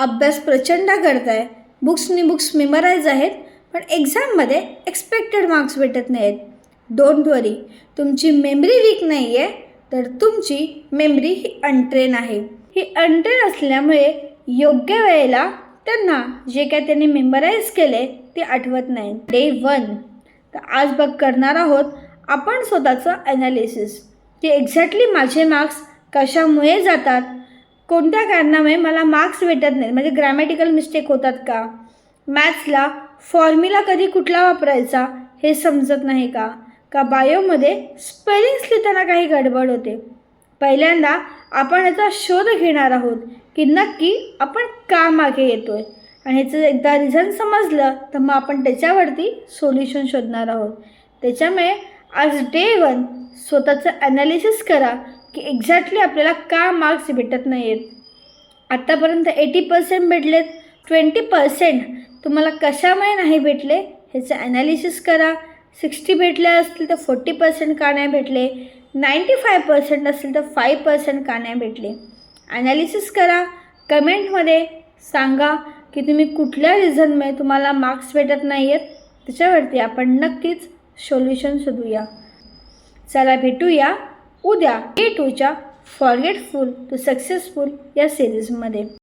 अभ्यास प्रचंड करताय, बुक्स मेमराईज आहेत, पण एक्झाममध्ये एक्सपेक्टेड मार्क्स भेटत नाहीत. डोंट वरी, तुमची मेमरी वीक नाही आहे, तर तुमची मेमरी ही अनट्रेन आहे. ही अनट्रेन असल्यामुळे योग्य वेळेला त्यांना जे काय त्यांनी मेमराईज केले ते आठवत नाही. डे 1 तर आज करणार आहोत आपण स्वतःचं ॲनालिसिस, की एक्झॅक्टली माझे मार्क्स कशामुळे जातात, कोणत्या कारणामुळे मला मार्क्स भेटत नाहीत, म्हणजे ग्रॅमॅटिकल मिस्टेक होतात का, मॅथ्सला फॉर्म्युला कधी कुठला वापरायचा हे समजत नाही का बायोमध्ये स्पेलिंग्स लिहिताना काही गडबड होते. पहिल्यांदा आपण याचा शोध घेणार आहोत की नक्की आपण का मागे येतो आहे, आणि ह्याचं एकदा रिझन समजलं तर मग आपण त्याच्यावरती सोल्युशन शोधणार आहोत. त्याच्यामुळे आज डे 1 स्वतःचं ॲनालिसिस करा की एक्झॅक्टली आपल्याला का मार्क्स भेटत नाही आहेत. आत्तापर्यंत 80% भेटलेत, 20% तुम्हाला कशामुळे नाही भेटले ह्याचं ॲनालिसिस करा. 60 भेटले असतील तर 40% का नाही भेटले, 95% असतील तर 5% का नाही भेटले. ॲनालिसिस करा, कमेंटमध्ये सांगा की तुम्ही कुठल्या रिझनमुळे तुम्हाला मार्क्स भेटत नाही आहेत. त्याच्यावरती आपण नक्कीच सोल्युशन शोधूया. चला भेटूया उद्या डे 2च्या फॉरगेटफुल टू सक्सेसफुल या सिरीजमध्ये.